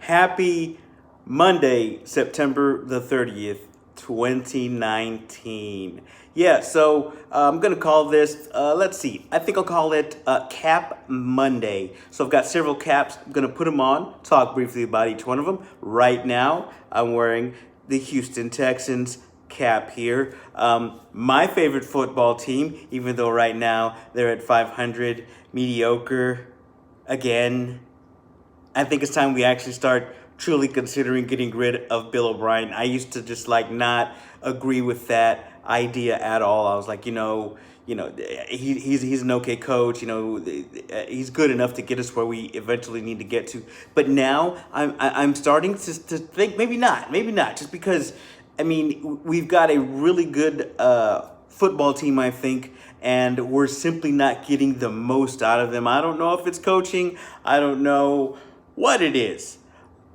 Happy Monday, September the 30th, 2019. Yeah, so I'm going to call this, let's see, I think I'll call it Cap Monday. So I've got several caps. I'm going to put them on, talk briefly about each one of them. Right now, I'm wearing the Houston Texans cap here. My favorite football team, even though right now they're at 500, mediocre again. I think it's time we actually start truly considering getting rid of Bill O'Brien. I used to just not agree with that idea at all. I was like, he's an okay coach. He's good enough to get us where we eventually need to get to. But now I'm starting to think maybe not, just because we've got a really good football team, I think, and we're simply not getting the most out of them. I don't know if it's coaching. I don't know what it is.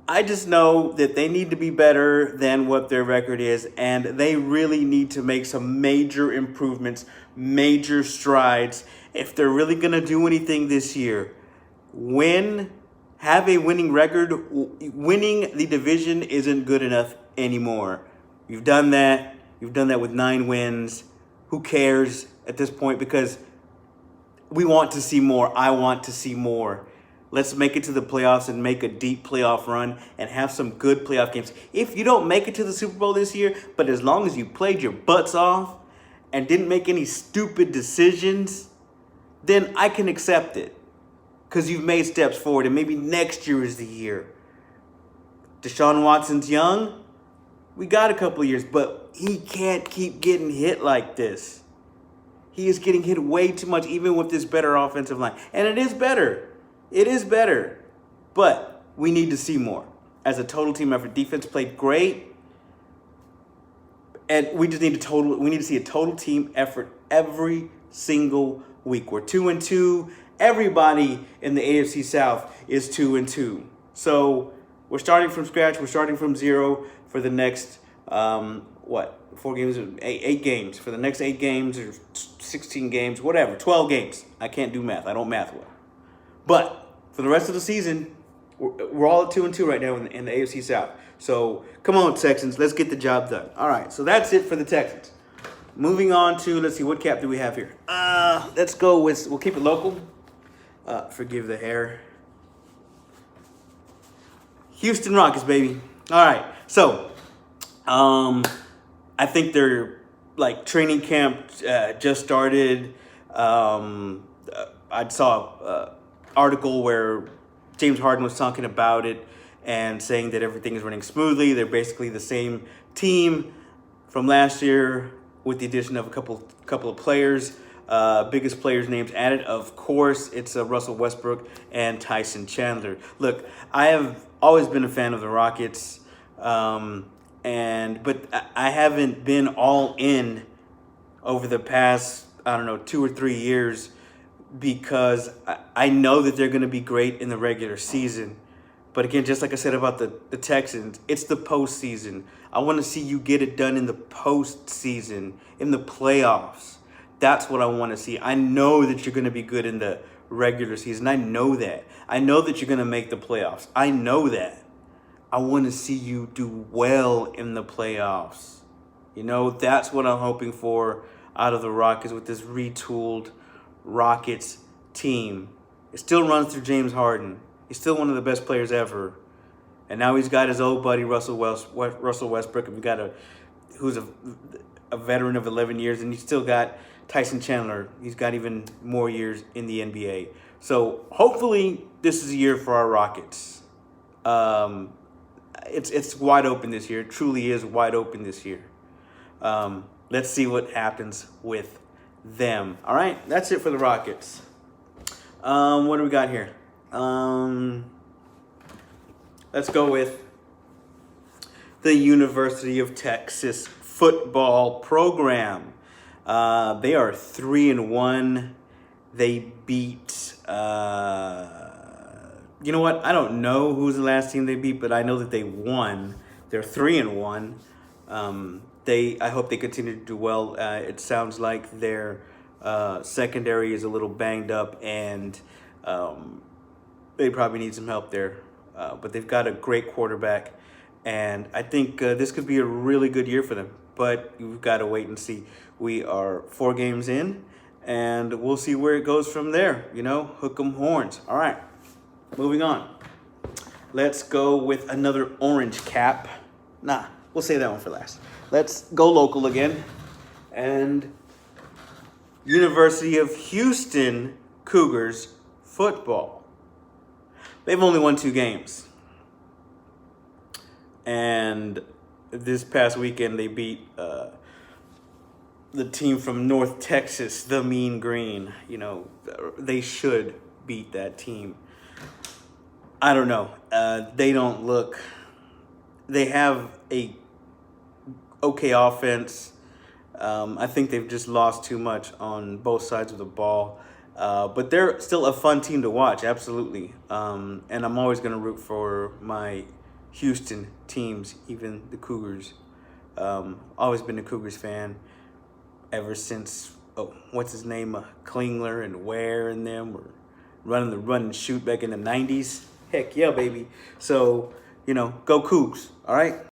I just know that they need to be better than what their record is, and they really need to make some major improvements, major strides if they're really going to do anything this year. Have a winning record. Winning the division isn't good enough anymore. You've done that. You've done that with 9 wins. Who cares at this point? Because we want to see more. I want to see more. Let's make it to the playoffs and make a deep playoff run and have some good playoff games. If you don't make it to the Super Bowl this year, but as long as you played your butts off and didn't make any stupid decisions, then I can accept it because you've made steps forward, and maybe next year is the year. Deshaun Watson's young. We got a couple of years, but he can't keep getting hit like this. He is getting hit way too much, even with this better offensive line. And it is better. It is better, but we need to see more. As a total team effort, defense played great, and we just need we need to see a total team effort every single week. We're 2-2. Everybody in the AFC South is 2-2. So we're starting from scratch. We're starting from zero for the next 4 games, 8 games. For the next 8 games or 16 games, whatever, 12 games. I can't do math. I don't math well. But for the rest of the season, we're all at 2-2 right now in the AFC South. So come on, Texans, let's get the job done. All right, so that's it for the Texans. Moving on to, let's see, what cap do we have here? Let's go with, we'll keep it local. Forgive the hair. Houston Rockets, baby. All right, so I think their training camp just started. I saw article where James Harden was talking about it and saying that everything is running smoothly. They're basically the same team from last year with the addition of a couple of players. Biggest players names added, of course, it's Russell Westbrook and Tyson Chandler. Look, I have always been a fan of the Rockets, but I haven't been all in over the past, 2 or 3 years, because I know that they're going to be great in the regular season. But again, just like I said about the Texans, it's the postseason. I want to see you get it done in the postseason, in the playoffs. That's what I want to see. I know that you're going to be good in the regular season. I know that. I know that you're going to make the playoffs. I know that. I want to see you do well in the playoffs. That's what I'm hoping for out of the Rockets with this retooled Rockets team. It still runs through James Harden. He's still one of the best players ever. And now he's got his old buddy Russell Westbrook, and we got who's a veteran of 11 years, and he's still got Tyson Chandler. He's got even more years in the NBA. So hopefully this is a year for our Rockets. It's wide open this year. It truly is wide open this year. Let's see what happens with them. All right, that's it for the Rockets. What do we got here? Let's go with the University of Texas football program. They are 3-1. They beat. You know what? I don't know who's the last team they beat, but I know that they won. They're 3-1. I hope they continue to do well. It sounds like their secondary is a little banged up, and they probably need some help there. but they've got a great quarterback, and I think this could be a really good year for them. But we've got to wait and see. We are 4 games in, and we'll see where it goes from there. Hook 'em horns. All right, moving on. Let's go with another orange cap. Nah, we'll save that one for last. Let's go local again. And University of Houston Cougars football. They've only won 2 games. And this past weekend, they beat the team from North Texas, the Mean Green. They should beat that team. I don't know. They have a okay offense. I think they've just lost too much on both sides of the ball. But they're still a fun team to watch, absolutely. And I'm always going to root for my Houston teams, even the Cougars. Always been a Cougars fan ever since, what's his name? Klingler and Ware and them were running the run and shoot back in the 90s. Heck yeah, baby. So, go Cougs, all right?